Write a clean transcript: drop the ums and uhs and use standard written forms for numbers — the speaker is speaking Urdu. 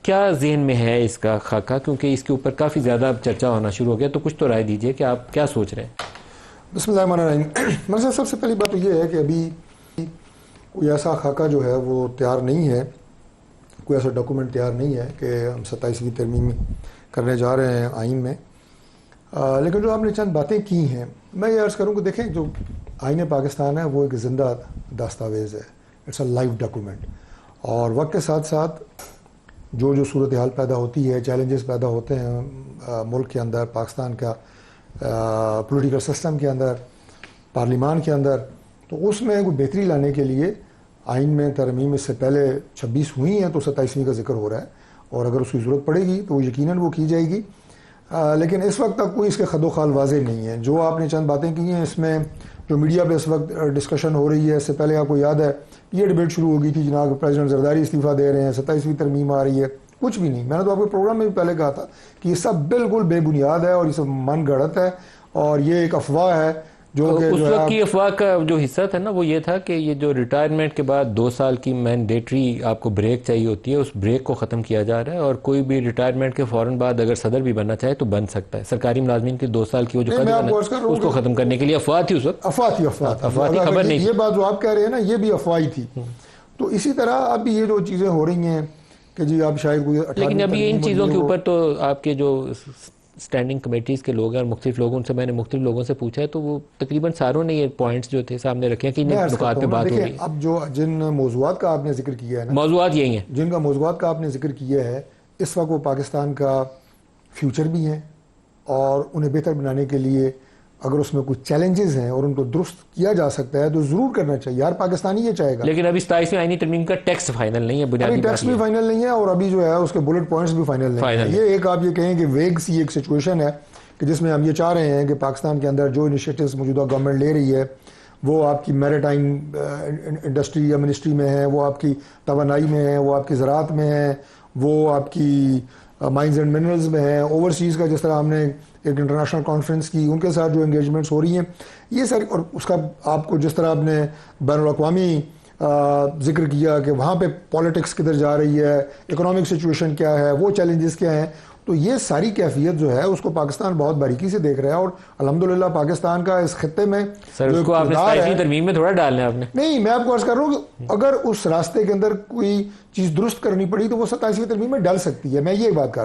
کیا ذہن میں ہے اس کا خاکہ؟ کیونکہ اس کے اوپر کافی زیادہ چرچا ہونا شروع ہو گیا، تو کچھ تو رائے دیجئے کہ آپ کیا سوچ رہے ہیں؟ بسم اللہ الرحمن الرحیم۔ میرے سب سے پہلی بات تو یہ ہے کہ ابھی کوئی ایسا خاکہ جو ہے وہ تیار نہیں ہے، کوئی ایسا ڈاکومنٹ تیار نہیں ہے کہ ہم 27ویں ترمیم کرنے جا رہے ہیں آئین میں۔ لیکن جو آپ نے چند باتیں کی ہیں، میں یہ عرض کروں کہ دیکھیں جو آئین پاکستان ہے وہ ایک زندہ دستاویز ہے، اٹس اے لائیو ڈاکومنٹ، اور وقت کے ساتھ ساتھ جو صورتحال پیدا ہوتی ہے، چیلنجز پیدا ہوتے ہیں ملک کے اندر، پاکستان کا پولیٹیکل سسٹم کے اندر، پارلیمان کے اندر، تو اس میں کوئی بہتری لانے کے لیے آئین میں ترمیم اس سے پہلے 26 ہوئی ہیں، تو 27ویں کا ذکر ہو رہا ہے، اور اگر اس کی ضرورت پڑے گی تو یقیناً وہ کی جائے گی۔ لیکن اس وقت تک کوئی اس کے خد و خال واضح نہیں ہے۔ جو آپ نے چند باتیں کی ہیں، اس میں جو میڈیا پہ اس وقت ڈسکشن ہو رہی ہے، اس سے پہلے آپ کو یاد ہے یہ ڈیبیٹ شروع ہو گئی تھی، جناب پریزیڈنٹ زرداری استعفیٰ دے رہے ہیں، 27ویں ترمیم آ رہی ہے، کچھ بھی نہیں۔ میں نے تو آپ کے پروگرام میں بھی پہلے کہا تھا کہ یہ سب بالکل بے بنیاد ہے اور یہ سب من گھڑت ہے، اور یہ ایک افواہ ہے جو کہ اس وقت کی افواہ کا جو حصہ تھا نا وہ یہ تھا کہ یہ جو ریٹائرمنٹ کے بعد 2 سال کی مینڈیٹری آپ کو بریک چاہیے ہوتی ہے، اس بریک کو ختم کیا جا رہا ہے، اور کوئی بھی ریٹائرمنٹ کے فوراً بعد اگر صدر بھی بننا چاہے تو بن سکتا ہے۔ سرکاری ملازمین کی 2 سال کی وہ جو قدر ہے اس کو ختم کرنے کے لیے افواہ تھی، اس وقت افواہ تھی، خبر نہیں تھی۔ یہ بات جو آپ کہہ رہے ہیں نا، یہ بھی افواہ تھی۔ تو اسی طرح اب یہ جو چیزیں ہو رہی ہیں کہ جی آپ شاید کوئی، لیکن ابھی ان چیزوں کے اوپر تو آپ کے جو اسٹینڈنگ کمیٹیز کے لوگ ہیں اور مختلف لوگوں سے میں نے مختلف لوگوں سے پوچھا ہے، تو وہ تقریباً ساروں نے یہ پوائنٹس جو تھے سامنے رکھے ہیں کہ ان نکات پہ بات ہو رہی ہے۔ اب جو جن موضوعات کا آپ نے ذکر کیا ہے نا، موضوعات یہی ہیں جن کا موضوعات کا آپ نے ذکر کیا ہے، اس وقت وہ پاکستان کا فیوچر بھی ہیں، اور انہیں بہتر بنانے کے لیے اگر اس میں کچھ چیلنجز ہیں اور ان کو درست کیا جا سکتا ہے تو ضرور کرنا چاہیے، ہر پاکستانی یہ چاہے گا۔ لیکن ابھی 27ویں آئینی ترمیم کا ٹیکسٹ فائنل نہیں ہے، بنیادی ٹیکسٹ بھی فائنل نہیں ہے، اور ابھی جو ہے اس کے بلٹ پوائنٹس بھی فائنل نہیں ہے۔ یہ ایک آپ یہ کہیں کہ ویگ سی ایک سچویشن ہے کہ جس میں ہم یہ چاہ رہے ہیں کہ پاکستان کے اندر جو انیشیٹوز موجودہ گورنمنٹ لے رہی ہے، وہ آپ کی میریٹائم انڈسٹری یا منسٹری میں ہے، وہ آپ کی توانائی میں ہے، وہ آپ کی زراعت میں ہے، وہ آپ کی مائنز اینڈ منرلز میں ہے، اوورسیز کا جس طرح ہم نے ایک انٹرنیشنل کانفرنس کی، ان کے ساتھ جو انگیجمنٹس ہو رہی ہیں، یہ ساری، اور اس کا آپ کو جس طرح آپ نے بین الاقوامی ذکر کیا کہ وہاں پہ پالیٹکس کدھر جا رہی ہے، اکنامک سچویشن کیا ہے، وہ چیلنجز کیا ہیں، تو یہ ساری کیفیت جو ہے اس کو پاکستان بہت باریکی سے دیکھ رہا ہے، اور الحمدللہ پاکستان کا اس خطے میں سر اس کو آپ نے 27ویں ترمیم میں تھوڑا ڈالنا ہے آپ نے۔ نہیں، میں آپ کو عرض کر رہا ہوں کہ اگر اس راستے کے اندر کوئی چیز درست کرنی پڑی تو وہ 27ویں ترمیم میں ڈال سکتی ہے، میں یہ بات کر رہا ہوں۔